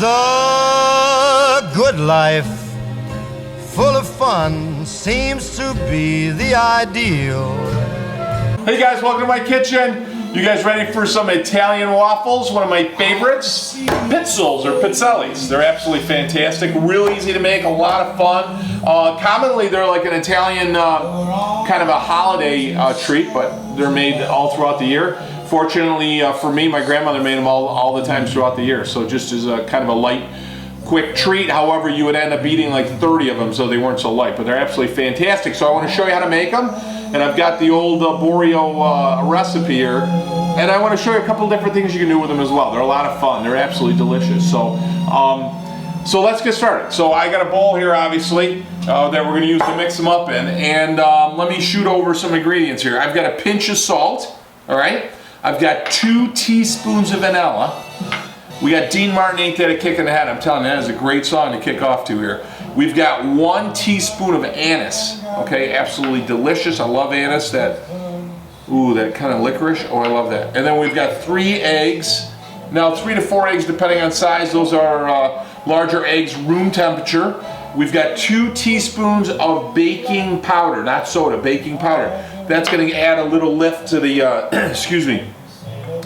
The good life, full of fun, seems to be the ideal. Hey guys, welcome to my kitchen. You guys ready for some Italian waffles? One of my favorites. Pizzelles or Pizzelles. They're absolutely fantastic. Real easy to make, a lot of fun. Commonly they're like an Italian kind of a holiday treat, but they're made all throughout the year. Fortunately for me, my grandmother made them all the time throughout the year. So just as a kind of a light, quick treat. However, you would end up eating like 30 of them, so they weren't so light, but they're absolutely fantastic. So I want to show you how to make them. And I've got the old Borio recipe here. And I want to show you a couple different things you can do with them as well. They're a lot of fun. They're absolutely delicious. So let's get started. So I got a bowl here, obviously, that we're going to use to mix them up in. And let me shoot over some ingredients here. I've got a pinch of salt, all right? I've got 2 teaspoons of vanilla. We got Dean Martin, Ain't That a Kick in the Head. I'm telling you, that is a great song to kick off to here. We've got 1 teaspoon of anise. Okay, absolutely delicious. I love anise. That kind of licorice. Oh, I love that. And then we've got 3 eggs. Now, 3 to 4 eggs, depending on size. Those are larger eggs, room temperature. We've got 2 teaspoons of baking powder, not soda, baking powder. That's going to add a little lift to the, excuse me,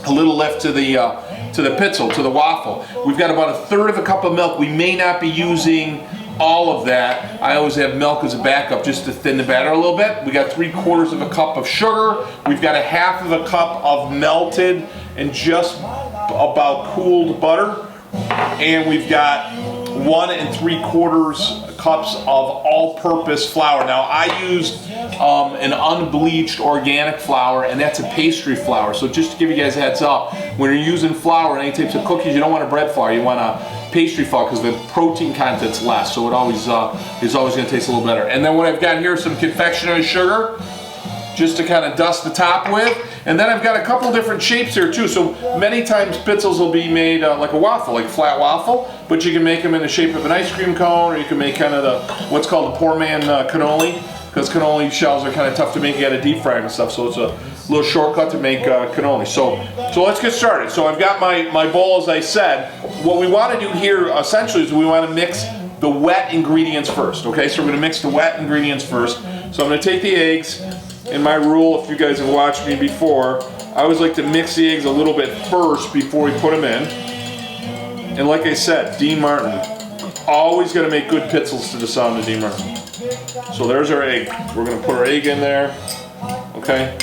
a little lift to the pizzelle, to the waffle. We've got about 1/3 cup of milk. We may not be using all of that. I always have milk as a backup just to thin the batter a little bit. We got 3/4 cup of sugar. We've got 1/2 cup of melted and just about cooled butter. And we've got 1 3/4 cups of all-purpose flour. Now I used an unbleached organic flour, and that's a pastry flour. So just to give you guys a heads up, when you're using flour in any types of cookies, you don't want a bread flour, you want a pastry flour because the protein content's less, so it always is always going to taste a little better. And then what I've got here is some confectionery sugar, just to kind of dust the top with. And then I've got a couple different shapes here too. So many times pizzelles will be made like a waffle, like flat waffle, but you can make them in the shape of an ice cream cone, or you can make kind of what's called the poor man cannoli, because cannoli shells are kind of tough to make. You got to deep fry them and stuff, so it's a little shortcut to make cannoli. So let's get started. So I've got my bowl, as I said. What we want to do here essentially is we want to mix the wet ingredients first, okay? So we're going to mix the wet ingredients first. So I'm going to take the eggs. And my rule, if you guys have watched me before, I always like to mix the eggs a little bit first before we put them in. And like I said, Dean Martin, always got to make good pizzelles to the sound of Dean Martin. So there's our egg. We're going to put our egg in there, okay?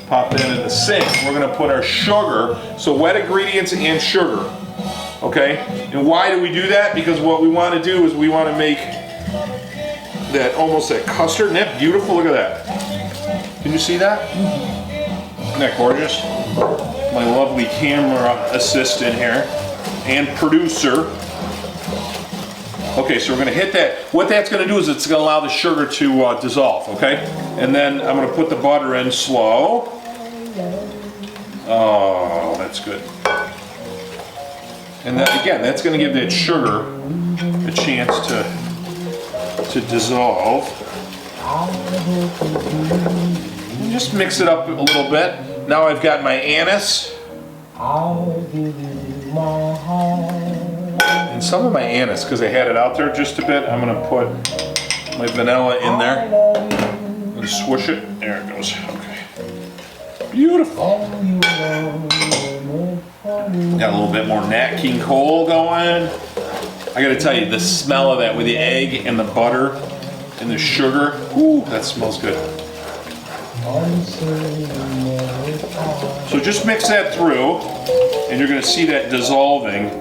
Pop it in the sink. We're going to put our sugar, so wet ingredients and sugar, okay? And why do we do that? Because what we want to do is we want to make that almost that custard. Isn't that beautiful? Look at that. Can you see that? Isn't that gorgeous? My lovely camera assistant here and producer. Okay, so we're going to hit that. What that's going to do is it's going to allow the sugar to dissolve, okay? And then I'm going to put the butter in slow. Oh, that's good. And then again, that's going to give that sugar a chance to dissolve. And just mix it up a little bit. Now I've got my anise. And some of my anise, because I had it out there just a bit, I'm going to put my vanilla in there and swoosh it. There it goes. Okay. Beautiful. Got a little bit more Nat King Cole going. I got to tell you, the smell of that with the egg and the butter and the sugar, ooh, that smells good. So just mix that through, and you're going to see that dissolving.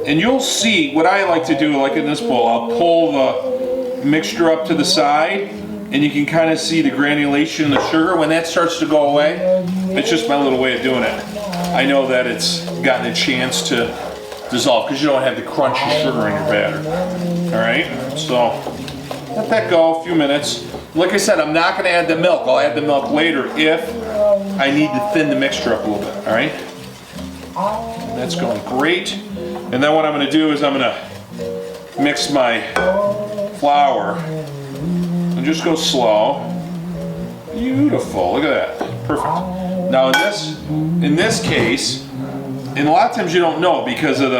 And you'll see what I like to do, like in this bowl, I'll pull the mixture up to the side, and you can kind of see the granulation of the sugar. When that starts to go away, it's just my little way of doing it. I know that it's gotten a chance to dissolve because you don't have the crunchy sugar in your batter. All right, so let that go a few minutes. Like I said, I'm not going to add the milk. I'll add the milk later if I need to thin the mixture up a little bit, all right? And that's going great. And then what I'm going to do is I'm going to mix my flour and just go slow. Beautiful, look at that, perfect. Now in this case, and a lot of times you don't know because of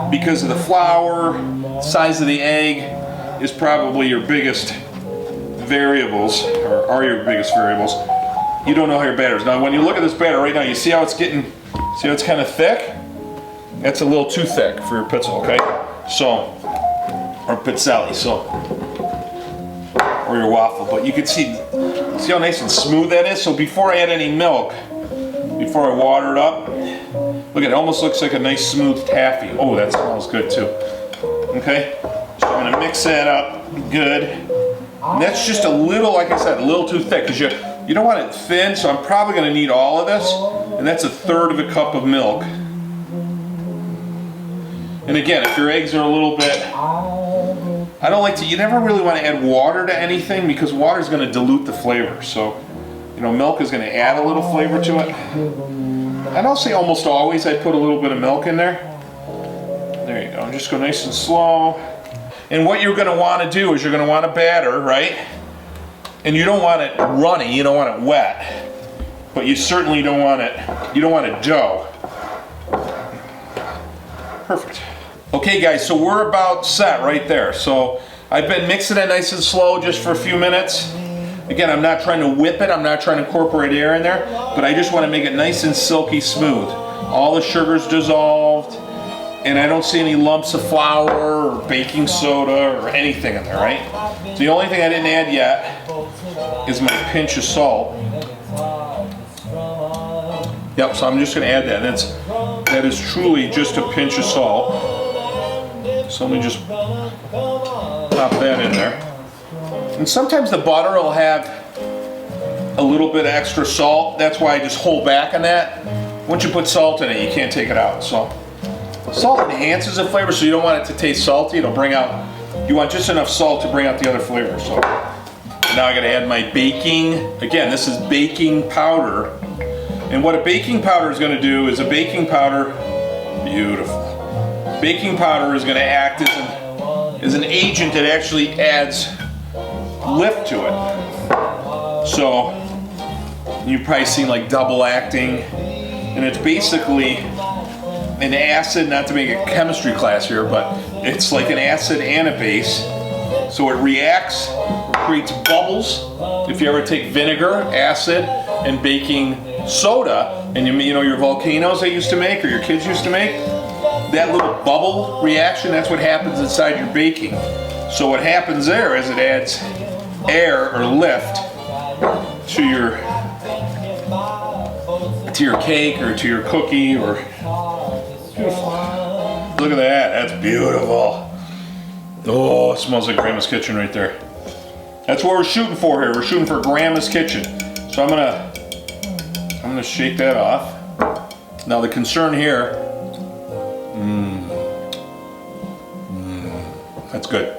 because of the flour, size of the egg is probably your biggest variables, or are your biggest variables. You don't know how your batter is. Now when you look at this batter right now, you see how it's getting, see how it's kind of thick? That's a little too thick for your pizzelle, okay? So, or pizzelle, so, or your waffle, but you can see how nice and smooth that is? So before I add any milk, before I water it up, look, it almost looks like a nice smooth taffy. Oh, that smells good too. Okay, so I'm gonna mix that up good. And that's just a little, like I said, a little too thick, because you don't want it thin, so I'm probably gonna need all of this, and that's 1/3 of a cup of milk. And again, if your eggs are a little bit, I don't like to, you never really want to add water to anything because water is going to dilute the flavor. So, you know, milk is going to add a little flavor to it. And I'll say almost always I put a little bit of milk in there. There you go, and just go nice and slow. And what you're going to want to do is you're going to want a batter, right? And you don't want it runny, you don't want it wet. But you certainly don't want it, you don't want it dough. Perfect. Okay guys, so we're about set right there. So I've been mixing it nice and slow just for a few minutes. Again, I'm not trying to whip it, I'm not trying to incorporate air in there, but I just want to make it nice and silky smooth. All the sugar's dissolved, and I don't see any lumps of flour or baking soda or anything in there, right? So the only thing I didn't add yet is my pinch of salt. Yep, so I'm just going to add that. That is truly just a pinch of salt. So let me just pop that in there. And sometimes the butter will have a little bit of extra salt. That's why I just hold back on that. Once you put salt in it, you can't take it out. So salt enhances the flavor, so you don't want it to taste salty. It'll bring out, you want just enough salt to bring out the other flavors. So now I got to add my baking. Again, this is baking powder. And what a baking powder is going to do is a baking powder, beautiful. Baking powder is going to act as an agent that actually adds lift to it. So you've probably seen like double acting, and it's basically an acid, not to make a chemistry class here, but it's like an acid and a base. So it reacts, creates bubbles. If you ever take vinegar, acid, and baking soda, and you know your volcanoes they used to make, or your kids used to make, that little bubble reaction, that's what happens inside your baking. So what happens there is it adds air or lift to your cake or to your cookie, or beautiful. Look at that, that's beautiful. Oh, it smells like Grandma's Kitchen right there. That's what we're shooting for here. We're shooting for Grandma's Kitchen. So I'm gonna shake that off. Now the concern here, that's good.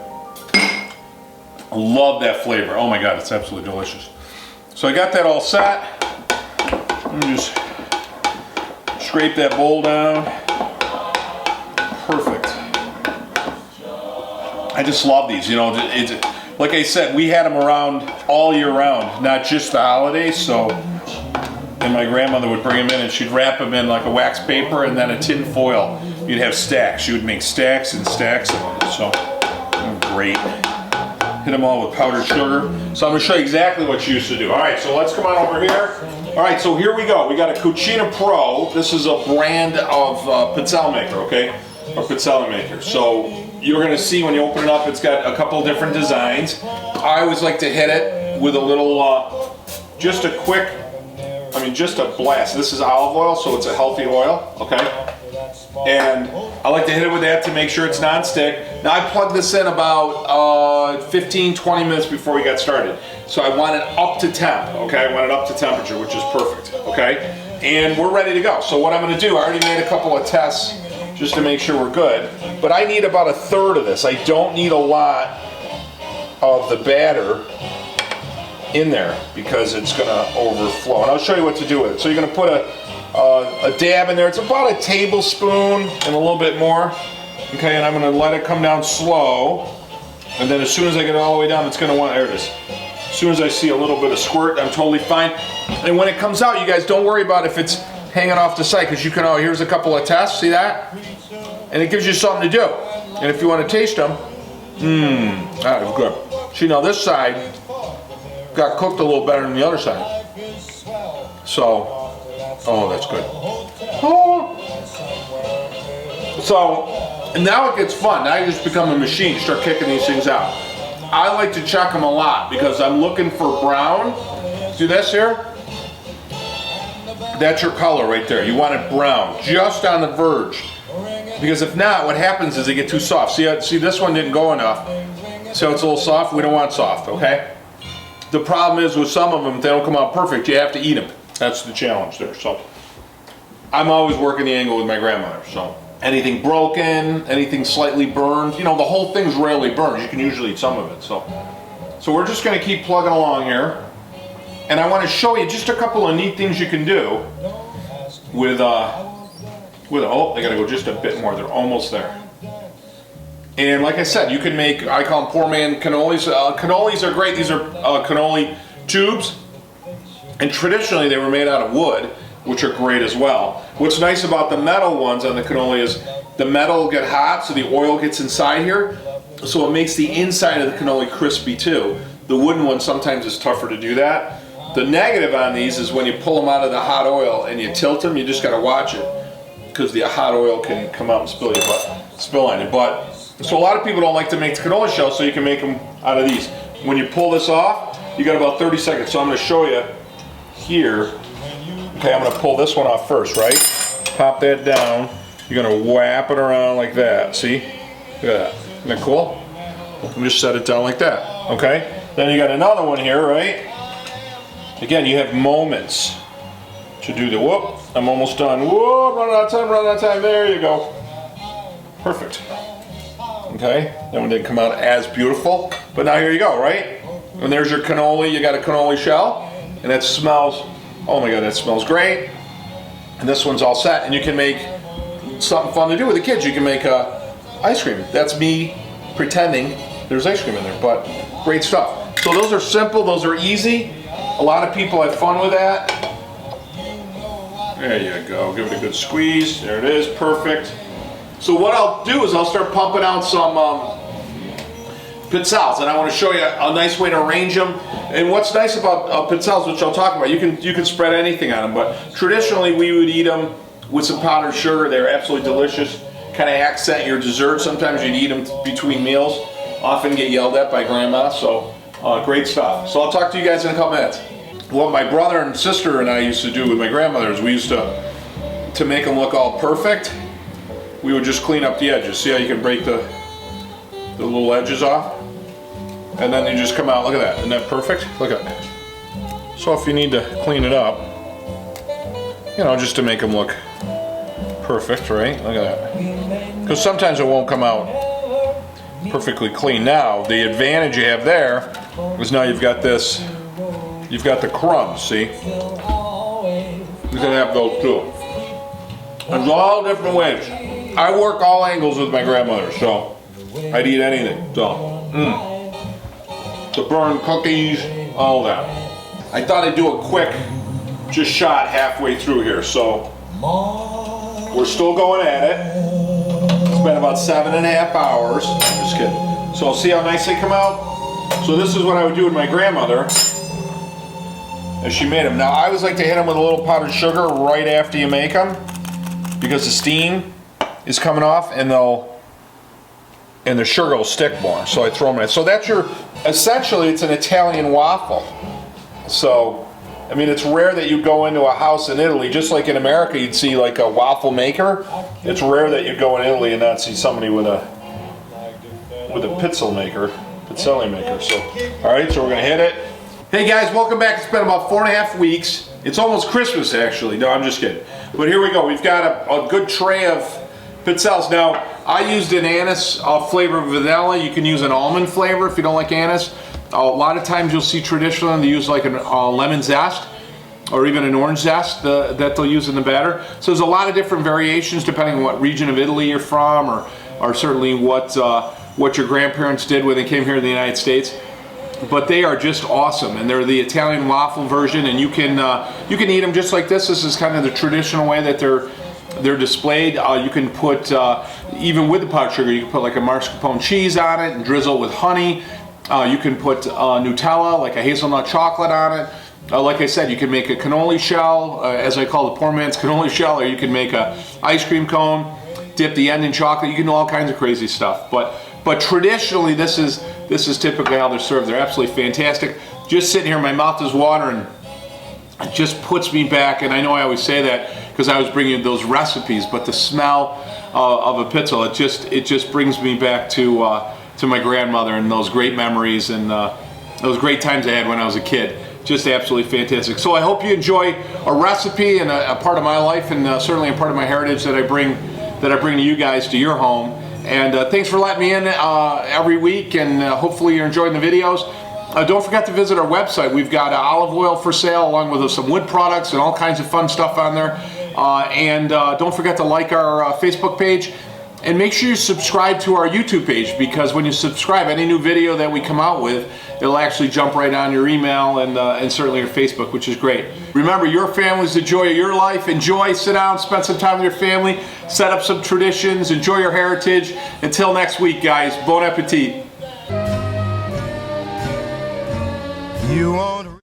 I love that flavor. Oh my God, it's absolutely delicious. So I got that all set. Let me just scrape that bowl down. Perfect. I just love these, you know, like I said, we had them around all year round, not just the holidays, so, and my grandmother would bring them in and she'd wrap them in like a wax paper and then a tin foil. You'd have stacks. She would make stacks and stacks of them, so great. Hit them all with powdered sugar. So I'm gonna show you exactly what you used to do. All right, so let's come on over here. All right, so here we go. We got a Cucina Pro. This is a brand of pizzelle maker, okay? Or pizzelle maker. So you're gonna see when you open it up, it's got a couple different designs. I always like to hit it with a little, just a quick, just a blast. This is olive oil, so it's a healthy oil, okay? And I like to hit it with that to make sure it's non-stick. Now I plugged this in about 15-20 minutes before we got started. So I want it up to temp, okay? I want it up to temperature, which is perfect, okay? And we're ready to go. So what I'm gonna do, I already made a couple of tests just to make sure we're good. But I need about 1/3 of this. I don't need a lot of the batter in there because it's gonna overflow. And I'll show you what to do with it. So you're gonna put a dab in there. It's about a tablespoon and a little bit more. Okay, and I'm gonna let it come down slow. And then as soon as I get it all the way down, it's gonna want, there it is. As soon as I see a little bit of squirt, I'm totally fine. And when it comes out, you guys don't worry about if it's hanging off the side, because you can, here's a couple of tests, see that? and it gives you something to do. And if you want to taste them, that is good. See, now this side got cooked a little better than the other side. So, oh, that's good. Oh. So, and now it gets fun. Now you just become a machine. You start kicking these things out. I like to check them a lot because I'm looking for brown. See this here? That's your color right there. You want it brown, just on the verge. Because if not, what happens is they get too soft. See, this one didn't go enough. So it's a little soft. We don't want soft, okay? The problem is with some of them, if they don't come out perfect, you have to eat them. That's the challenge there. So I'm always working the angle with my grandmother. So anything broken, anything slightly burned, you know, the whole thing's rarely burned. You can usually eat some of it. So we're just going to keep plugging along here. And I want to show you just a couple of neat things you can do with oh, they got to go just a bit more. They're almost there. And like I said, you can make, I call them poor man cannolis. Cannolis are great. These are cannoli tubes. And traditionally they were made out of wood, which are great as well. What's nice about the metal ones on the cannoli is the metal will get hot, so the oil gets inside here. So it makes the inside of the cannoli crispy too. The wooden one sometimes is tougher to do that. The negative on these is when you pull them out of the hot oil and you tilt them, you just got to watch it, because the hot oil can come out and spill on you. But so a lot of people don't like to make the cannoli shell, so you can make them out of these. When you pull this off, you got about 30 seconds. So I'm going to show you here. Okay, I'm going to pull this one off first, right? Pop that down. You're going to wrap it around like that. See? Look at that. Isn't that cool? And just set it down like that. Okay? Then you got another one here, right? Again, you have moments to do the whoop. I'm almost done. Whoop, run out of time. There you go. Perfect. Okay, that one didn't come out as beautiful, but now here you go, right? And there's your cannoli. You got a cannoli shell, and that smells, oh my God, that smells great. And this one's all set, and you can make something fun to do with the kids. You can make ice cream. That's me pretending there's ice cream in there, but great stuff. So those are simple, those are easy. A lot of people have fun with that. There you go, give it a good squeeze. There it is, perfect. So what I'll do is I'll start pumping out some pizzelles, and I want to show you a nice way to arrange them. And what's nice about pizzelles, which I'll talk about, you can spread anything on them, but traditionally we would eat them with some powdered sugar. They're absolutely delicious. Kind of accent your dessert. Sometimes you'd eat them between meals. Often get yelled at by grandma, so great stuff. So I'll talk to you guys in a couple minutes. What my brother and sister and I used to do with my grandmother is we used to make them look all perfect. We would just clean up the edges. See how you can break the little edges off? And then they just come out. Look at that. Isn't that perfect? Look at that. So if you need to clean it up, you know, just to make them look perfect, right? Look at that. Because sometimes it won't come out perfectly clean. Now, the advantage you have there is now you've got this, you've got the crumbs, see? You can have those too. There's all different ways. I work all angles with my grandmother, so I'd eat anything. So, the burned cookies, all that. I thought I'd do a quick just shot halfway through here. So we're still going at it. It's been about 7.5 hours. I'm just kidding. So see how nice they come out? So this is what I would do with my grandmother as she made them. Now I always like to hit them with a little powdered sugar right after you make them, because the steam is coming off and the sugar will stick more. So I throw them in. So that's essentially it's an Italian waffle. So, I mean, it's rare that you go into a house in Italy, just like in America you'd see like a waffle maker. It's rare that you'd go in Italy and not see somebody with a Pizzelle maker. So, all right, so we're gonna hit it. Hey guys, welcome back. It's been about 4.5 weeks. It's almost Christmas actually. No, I'm just kidding. But here we go. We've got a good tray of pizzelles. Now, I used an anise flavor of vanilla. You can use an almond flavor if you don't like anise. A lot of times you'll see traditionally they use like a lemon zest or even an orange zest that they'll use in the batter. So there's a lot of different variations depending on what region of Italy you're from, or certainly what your grandparents did when they came here to the United States. But they are just awesome, and they're the Italian waffle version, and you can eat them just like this. This is kind of the traditional way that They're displayed. You can put, even with the powdered sugar, you can put like a mascarpone cheese on it and drizzle it with honey. You can put Nutella, like a hazelnut chocolate on it. Like I said, you can make a cannoli shell, as I call the poor man's cannoli shell, or you can make a ice cream cone, dip the end in chocolate. You can do all kinds of crazy stuff. But traditionally, this is typically how they're served. They're absolutely fantastic. Just sitting here, my mouth is watering. It just puts me back, and I know I always say that because I was bringing you those recipes, but the smell of a pizzelle, it just brings me back to my grandmother and those great memories and those great times I had when I was a kid. Just absolutely fantastic. So I hope you enjoy a recipe and a part of my life, and certainly a part of my heritage that I bring to you guys, to your home. And thanks for letting me in every week, and hopefully you're enjoying the videos. Don't forget to visit our website. We've got olive oil for sale, along with some wood products and all kinds of fun stuff on there. And don't forget to like our Facebook page. And make sure you subscribe to our YouTube page, because when you subscribe, any new video that we come out with, it'll actually jump right on your email and certainly your Facebook, which is great. Remember, your family's the joy of your life. Enjoy, sit down, spend some time with your family, set up some traditions, enjoy your heritage. Until next week, guys, bon appetit. You won't